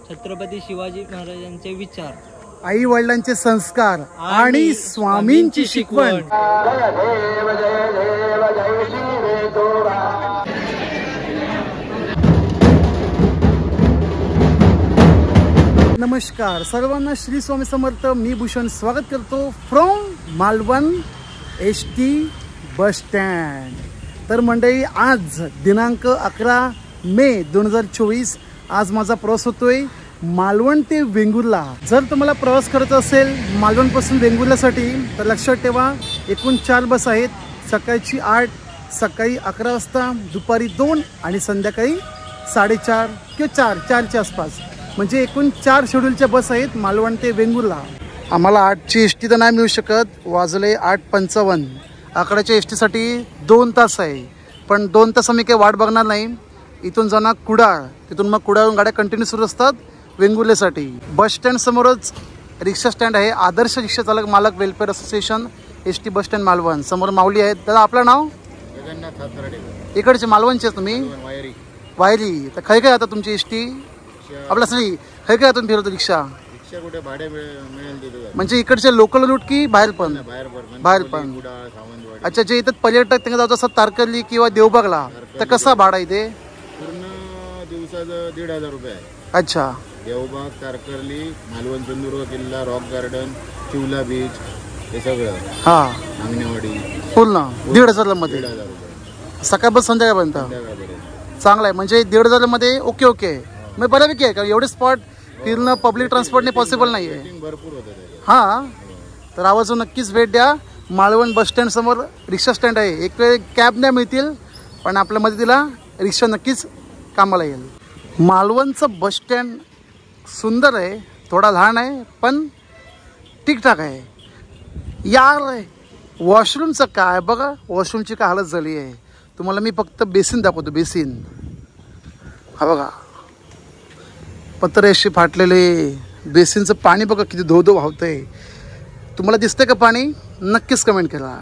छत्रपती शिवाजी महाराजांचे विचार, आई वडिलांचे संस्कार आणि स्वामींची शिकवण. नमस्कार सर्वांना, श्री स्वामी समर्थ. मी भूषण स्वागत करतो from Malvan ST bus stand. तर मंडळी, आज दिनांक 11 मे 2024 आज माझा प्रवास होतोय मालवण ते वेंगुर्ला. जर तुम्हाला प्रवास करायचा असेल मालवणपासून वेंगुर्लासाठी तर लक्षात ठेवा, एकूण 4 बस आहेत. सकाळची 8, सकाळी 11 वाजता, दुपारी 2 आणि संध्याकाळी 4:30 किंवा 4च्या आसपास. म्हणजे एकूण 4 शेड्यूलच्या बस आहेत मालवण ते वेंगुर्ला. आम्हाला 8ची ST तर नाही मिळू शकत, वाजले 8:55. 11च्या STसाठी 2 तास आहे. पण 2 तास आम्ही काही वाट बघणार नाही. इथून जाणार कुडाळ, तिथून मग कुडाळहून गाड्या कंटिन्यू सुरू असतात वेंगुर्लेसाठी. बस स्टँड समोरच रिक्षा स्टँड आहे, आदर्श रिक्षा चालक मालक welfare association ST bus stand Malvan. समोर माऊली आहेत. दादा आपलं नाव? इकडचे मालवणचे तुम्ही? वायरी. तर खै काय आता तुमची ST आपल्या सगळी खै काय तुम्ही फिरवतो रिक्षा? म्हणजे इकडचे लोकल रूट की बाहेर पण? बाहेर पण. अच्छा, जे इथं पर्यटक त्यांना जायचं असतात तारकर्ली किंवा देवबागला, तर कसा भाडा इथे? पूर्ण दिवसाचं 1,500 रुपये आहे. अच्छा. देवबाग, तारकर्ली, मालवण, सिंधुदुर्ग किल्ला, रॉक गार्डन, चिवला बीच, हे सगळं. हा, आंगणेवाडी पूर्ण 1,500 मध्ये. 1,500 रुपये सकाळ बस संध्याकाळपर्यंत. चांगला आहे. म्हणजे 1,500 मध्ये ओके ओके. मग बऱ्यापैकी आहे का? एवढे स्पॉट फिरणं पब्लिक ट्रान्सपोर्टने पॉसिबल नाही आहे. भरपूर होतं. हां, तर आवर्जून नक्कीच भेट द्या. मालवण बस स्टँड समोर रिक्षा स्टँड आहे. एक वेळ कॅब नाही मिळतील, पण आपल्या मदतीला रिक्षा नक्कीच कामाला येईल. मालवणचं बस स्टँड सुंदर आहे, थोडा लहान आहे पण ठीकठाक आहे. यार वॉशरूमचं काय बघा, वॉशरूमची काय हालत झाली आहे. तुम्हाला मी फक्त बेसिन दाखवतो. बेसिन हा बघा, पत्रे अशी फाटलेले. बेसिनचं पाणी बघा किती धो धो वाहतंय. तुम्हाला दिसतंय का पाणी? नक्कीच कमेंट करा.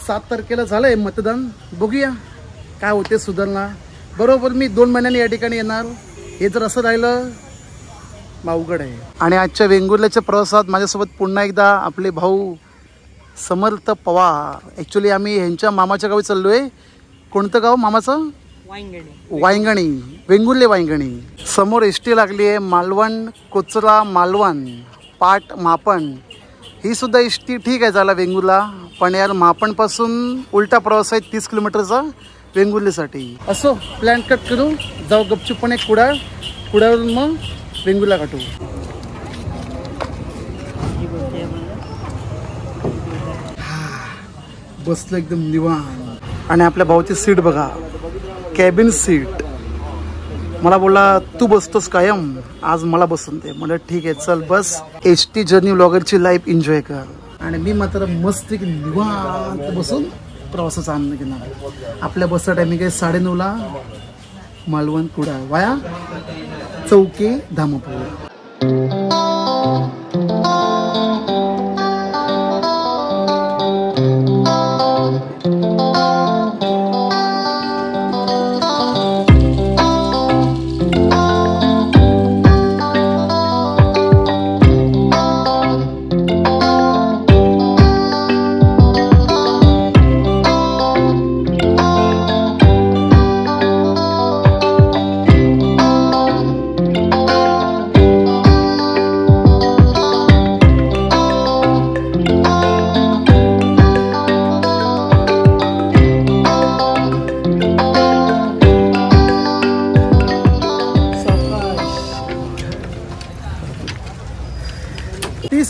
7 तारखेला झालंय मतदान. बघूया काय होते सुधारणा. बरोबर मी 2 महिन्यांनी या ठिकाणी येणार. हे जर असं राहिलं अवघड आहे. आणि आजच्या वेंगुर्ल्याच्या प्रवासात माझ्यासोबत पुन्हा एकदा आपले भाऊ समर्थ पवार. ॲक्च्युली आम्ही ह्यांच्या मामाच्या गावी चाललो आहे. कोणतं गाव मामाचं? वायंगणी. वेंगुर्ले वायंगणी. समोर ST लागली आहे मालवण कोचरा मालवण पाट मापण. ही सुद्धा ST ठीक आहे झाला वेंगुर्ला, पण यार मापणपासून उलटा प्रवास आहे 30 किलोमीटरचा वेंगुर्लेसाठी. असो, प्लॅन कट करू, जाऊ गपचूपणे कुडाळ. कुडाळवरून मग वेंगुर्ला गाठू. बसलो एकदम निवांत. आणि आपल्या भाऊची सीट बघा, कॅबिन सीट. मला बोलला तू बसतोस कायम, आज मला बसून दे. मला ठीक आहे चल बस. ST जर्नी व्लॉगरची लाईफ एन्जॉय कर. आणि मी मात्र मस्त निवांत बसून प्रवासाचा आनंद घेणार. आपल्या बसचा टायमिंग आहे 9:30ला. मालवण कुडाळ वाया चौके धामापूर.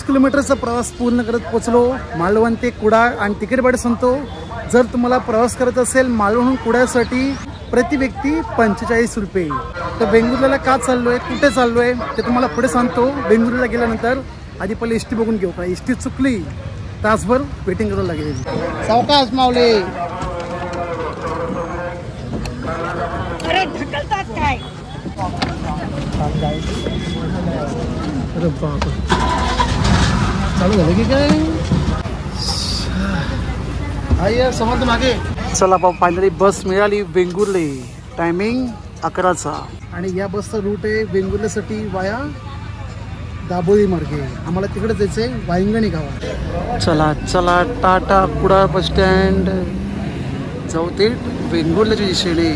किलोमीटरचा प्रवास पूर्ण करत पोचलो मालवण ते कुडाळ. आणि तिकीट भाडे सांगतो, जर तुम्हाला प्रवास करत असेल मालवणहून कुडाळसाठी प्रति व्यक्ती 45 रुपये. तर वेंगुर्ल्याला का चाललोय, कुठे चाललोय ते तुम्हाला पुढे सांगतो. वेंगुर्ल्याला गेल्यानंतर आधी पहिले ST बघून घेऊ. का ST चुकली तासभर वेटिंग करावं लागेल. सावकाश मावले. अरे बाप, चालू झालं की काय? समोर मागे चला बाबा फायनली बस मिळाली वेंगुर्ले. टायमिंग 11चा. आणि या बसचा रूट आहे वेंगुर्लेसाठी वाया दाबोळी मार्गे. आम्हाला तिकडे जायचं आहे वायंगणी गावात. चला चला टाटा कुडाळ बस स्टँड. जाऊ ते वेंगुर्ल्याच्या दिशेने.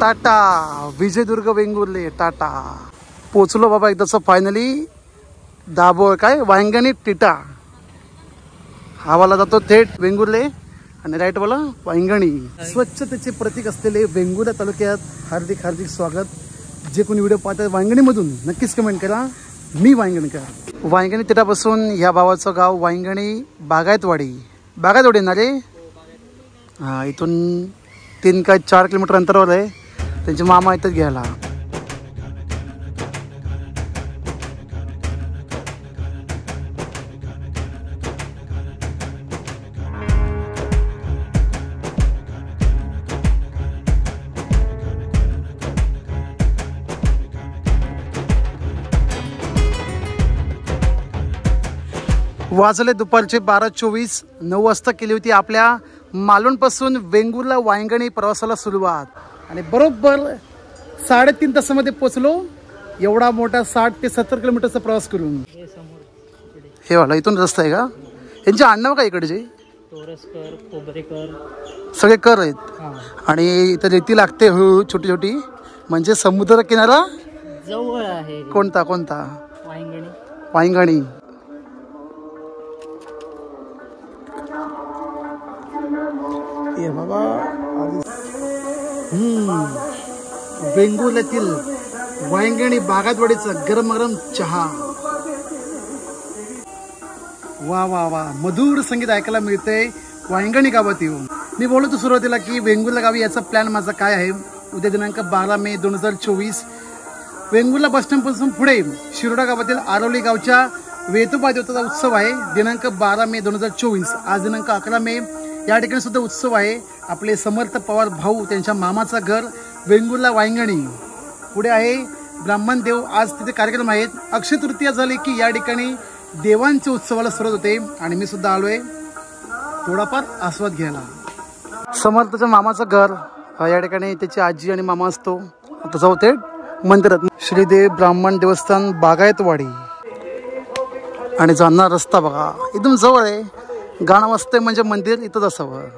टाटा विजयदुर्ग वेंगुर्ले टाटा. पोचलो बाबा एकदाच फायनली. दाबोळ काय वांगणी टिटा. हावाला जातो थेट वेंगुर्ले आणि राईटवाला वांगणी. स्वच्छतेचे प्रतीक असलेले वेंगुर्ला तालुक्यात हार्दिक हार्दिक स्वागत. जे कोणी व्हिडिओ पाहतात वांगणीमधून नक्कीच कमेंट करा. मी वांगणीकर. वांगणी टिटापासून ह्या भावाचं गाव वांगणी बागायतवाडी. बागायतवाडी ना रे. हां इथून 3 का 4 किलोमीटर अंतरावर आहे. त्यांचे मामा येतात घ्यायला. वाजले दुपारचे 12:24. 9 वाजता केली होती आपल्या मालवणपासून वेंगुर्ला वांगणी प्रवासाला सुरुवात. आणि बरोबर 3.5 तासामध्ये पोचलो. एवढा मोठा 60 ते 70 किलोमीटरचा प्रवास करून. हे वाला इथून रस्ता आहे का? यांचे आडनाव का इकडचे? तोरसकर, खोबरेकर, सगळे कर आहेत. आणि इथं रेती लागते छोटी छोटी. म्हणजे समुद्र किनारा जवळ आहे. कोणता कोणता? वांगणी. वांगणी. ये बाबा वेंगुर्ल्यातील वांगणी बागायतवाडीचा गरम गरम चहा. वा वा वा मधुर संगीत ऐकायला मिळतंय वांगणी गावात येऊन. मी बोलतो सुरुवातीला की वेंगुर्ला गावी याचा प्लॅन माझा काय आहे. उद्या दिनांक 12 मे 2024 वेंगुर्ला बसस्टँडपासून पुढे शिरोडा गावातील आरवली गावच्या वेतोबा देवताचा उत्सव आहे. दिनांक 12 मे 2024. आज दिनांक 11 मे या ठिकाणी सुद्धा उत्सव आहे. आपले समर्थ पवार भाऊ त्यांच्या मामाचं घर वेंगुर्ला वांगणी. पुढे आहे ब्राह्मण देव. आज तिथे कार्यक्रम आहेत. अक्षय तृतीया झाली की या ठिकाणी देवांच्या उत्सवाला सुरुवात होते. आणि मी सुद्धा आलोय थोडाफार आस्वाद घ्यायला. समर्थच्या मामाचं घर या ठिकाणी त्याची आजी आणि मामा असतो. आता जाऊ ते मंदिरात. श्रीदेव ब्राह्मण देवस्थान बागायतवाडी. आणि जाणार रस्ता बघा एकदम जवळ आहे. गाणं वाजतंय म्हणजे मंदिर इथंच असावं.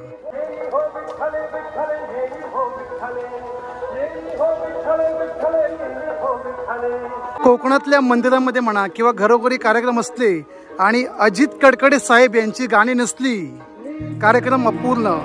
कोकणातल्या मंदिरामध्ये म्हणा किंवा घरोघरी कार्यक्रम असले आणि अजित कडकडे साहेब यांची गाणी नसली कार्यक्रम अपूर्ण.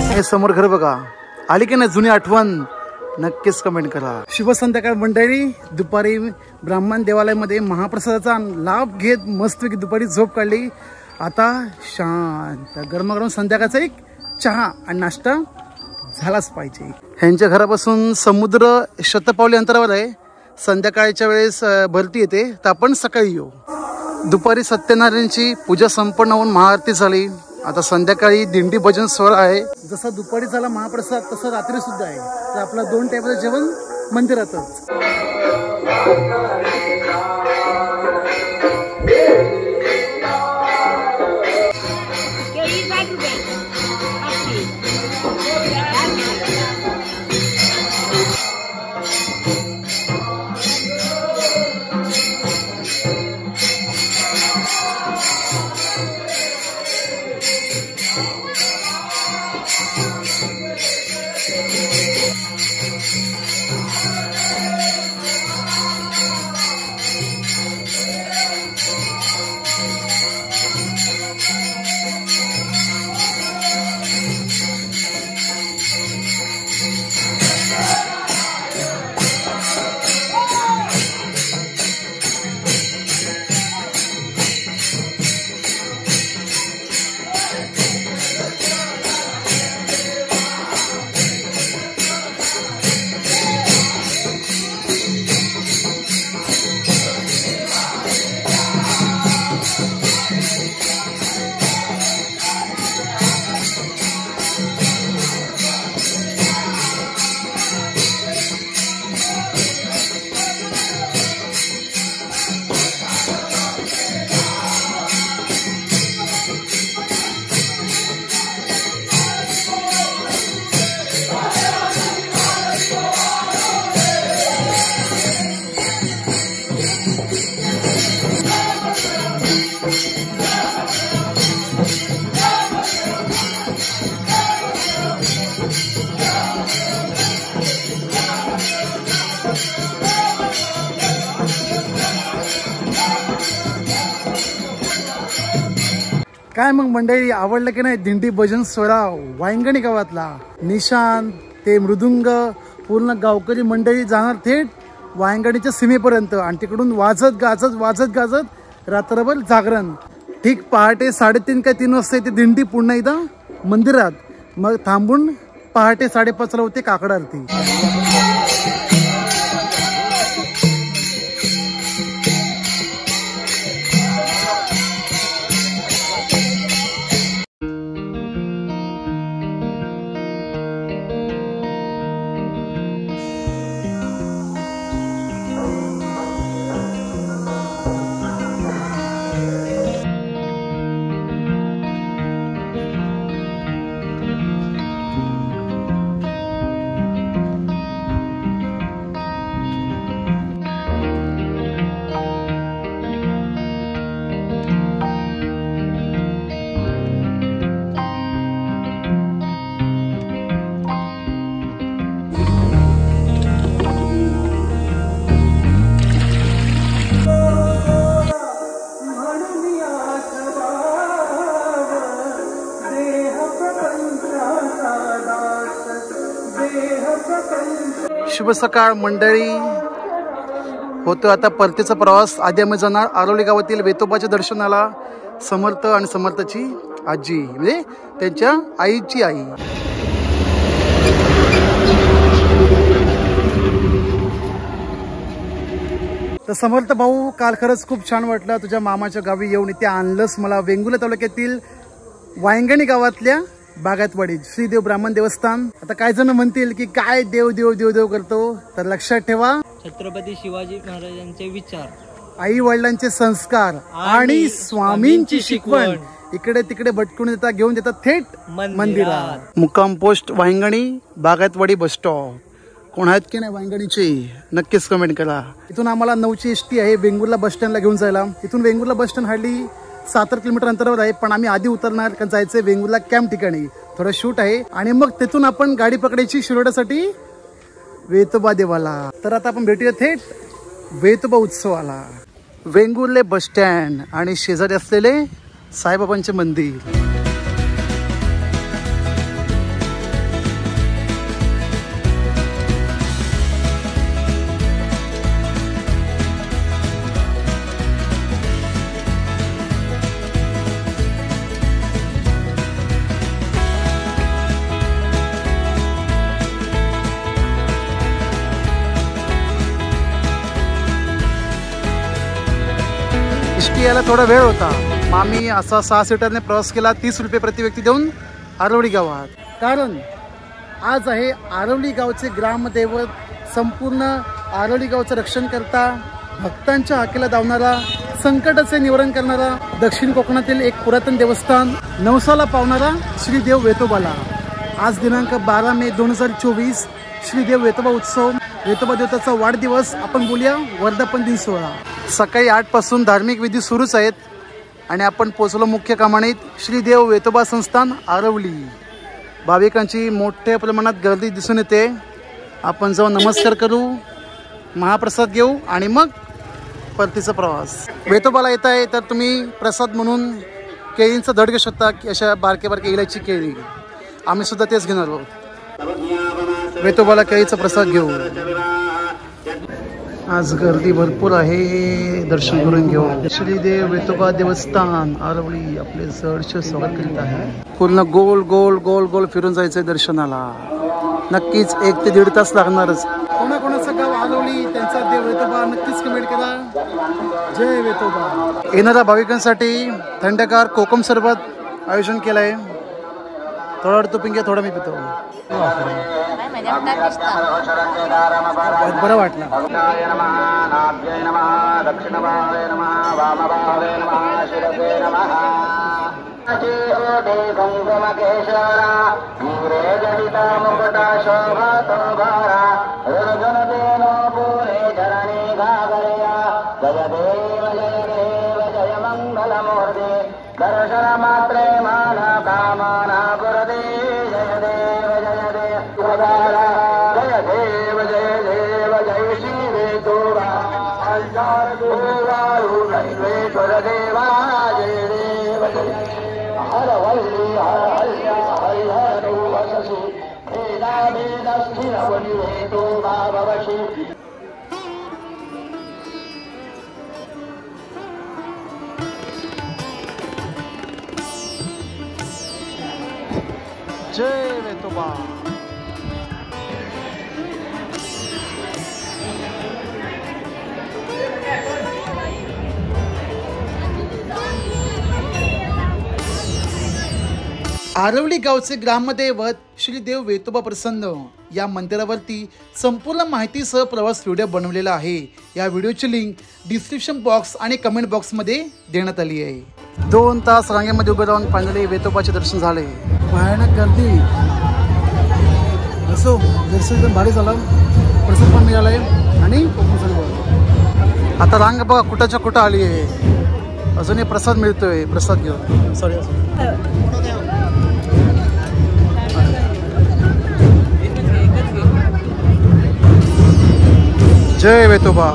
हे समोर घर बघा, आली की नाही जुनी आठवण? नक्कीच कमेंट करा. शुभ संध्याकाळ मंडळी. दुपारी ब्राह्मण देवालयामध्ये महाप्रसादाचा लाभ घेत मस्तपैकी दुपारी झोप काढली. आता शांत गरमागरम संध्याकाळचा एक चहा आणि नाश्ता झालाच पाहिजे. ह्यांच्या घरापासून समुद्र शतपावली अंतरावर आहे. संध्याकाळच्या वेळेस भरती येते, तर आपण सकाळी येऊ. दुपारी सत्यनारायणची पूजा संपन्न होऊन महाआरती झाली. आता संध्याकाळी दिंडी भजन सोहळा आहे. जसा दुपारी झाला महाप्रसाद तसं रात्री सुद्धा आहे. तर आपलं 2 टाइमचं जेवण मंदिरातच. काय मग मंडळी, आवडलं की नाही दिंडी भजन सोहळा वायंगणी गावातला? निशांत ते मृदुंग पूर्ण गावकरी मंडळी जाणार थेट वायंगणीच्या सीमेपर्यंत आणि तिकडून वाजत गाजत रात्रभर जागरण. ठीक पहाटे 3:30 का 3 वाजता येते दिंडी पुन्हा इथं मंदिरात. मग थांबून पहाटे 5:30 होते काकड आरती. शुभ सकाळ मंडळी. होतो आता परतीचा प्रवास. आधी आम्ही जाणार आरोली गावातील वेतोबाच्या दर्शनाला. समर्थ आणि समर्थाची आजी म्हणजे त्यांच्या आईची आई. तर समर्थ भाऊ, काल खरंच खूप छान वाटलं तुझ्या मामाच्या गावी येऊन. इथे आणलंस मला. वेंगुर्ला तालुक्यातील वायंगणी गावातल्या बागायतवाडी श्रीदेव ब्राह्मण देवस्थान. आता काय जण म्हणतील की काय देव देव देव देव करतो, तर लक्षात ठेवा छत्रपती शिवाजी महाराजांचे विचार आई वडिलांचे संस्कार आणि स्वामींची शिकवण इकडे तिकडे भटकून देतात, घेऊन देतात थेट मंदिरात. मुक्काम पोस्ट वांगणी, बागायतवाडी बस स्टॉप. कोण आहेत की नाही वांगणीचे नक्कीच कमेंट करा. इथून आम्हाला 9ची एसटी आहे वेंगुर्ला बस स्टँडला घेऊन जायला. इथून Vengurla bus stand hardly 7 kilometre अंतरावर आहे, पण आम्ही आधी उतरणार कारण जायचंय वेंगुर्ला कॅम्प ठिकाणी, थोडं शूट आहे. आणि मग तिथून आपण गाडी पकडायची शिरोड्यासाठी वेतोबा देवाला. तर आता आपण भेटूया थेट वेतोबा उत्सवाला. वेंगुर्ले बस स्टँड आणि शेजारी असलेले साईबाबांचे मंदिर. याला थोडा वेळ होता, मग आम्ही असा 6 सीटरने प्रवास केला 30 रुपये प्रति व्यक्ती देऊन आरवली गावात. कारण आज आहे आरवली गावचे ग्रामदैवत, संपूर्ण आरवली गावचं रक्षण करता, भक्तांच्या हाकेला धावणारा, संकटाचे निवारण करणारा, दक्षिण कोकणातील एक पुरातन देवस्थान, नवसाला पावणारा श्री देव वेतोबाला. आज दिनांक 12 मे 2024 श्री देव वेतोबा उत्सव, वेतोबा देवताचा वाढदिवस. आपण बोलूया वर्धापन दिन सोहळा. सकाळी 8 पासून धार्मिक विधी सुरूच आहेत आणि आपण पोहोचलो मुख्य कामानीत श्री देव वेतोबा संस्थान आरवली. भाविकांची मोठ्या प्रमाणात गर्दी दिसून येते. आपण जाऊन नमस्कार करू, महाप्रसाद घेऊ आणि मग परतीचा प्रवास. वेतोबाला येत आहे तर तुम्ही प्रसाद म्हणून केळींचा धड घेऊ शकता, अशा बारके बारके इलायची केळी. आम्ही सुद्धा तेच घेणार आहोत. वेतोबाला केळीचा प्रसाद घेऊ. आज गर्दी भरपूर आहे, दर्शन करून घेऊ. श्रीदेव वेतोबा देवस्थान आरवली आपले सहर्ष स्वागत करीत आहे. पूर्ण गोल गोल गोल गोल फिरून जायचंय दर्शनाला. नक्कीच 1 ते 1.5 तास लागणारच. कोणाकोणाचं गाव आरवली, त्यांचा देव वेतोबा नक्कीच कमेंट करा. जय वेतोबा. येणाऱ्या भाविकांसाठी थंडगार कोकम सरबत आयोजन केलं आहे. थोडा तू पिंगे, थोडा मी पितो. बरं वाटलं. दर्शन मात्रे माना कामना पुरदे जय देव जय देव जय देव जय देव जय श्री वेतोबा हरिचार गोवारू वेश्वर देवा जय देव जय हर वल्ली हर हल्ल्या हरिहर वससि वेदा वेद स्थिर वनि वेतोबा भवसि. जय वेतोबा. आरवली गावचे ग्रामदैवत श्री देव वेतोबा प्रसन्न या मंदिरावरती संपूर्ण माहितीसह प्रवास व्हिडिओ बनवलेला आहे. या व्हिडिओची लिंक डिस्क्रिप्शन बॉक्स आणि कमेंट बॉक्समध्ये देण्यात आली आहे. 2 तास रांगेमध्ये उभे राहून फायनली वेतोबाचे दर्शन झाले. भयानक गर्दी असो, दर्शन एकदम भारी झालं. प्रसाद पण मिळाला आहे आणि आता रांग बघा कुठाच्या कुठं आली आहे. अजूनही प्रसाद मिळतोय. प्रसाद घेऊ. सॉरी जय वेतोबा.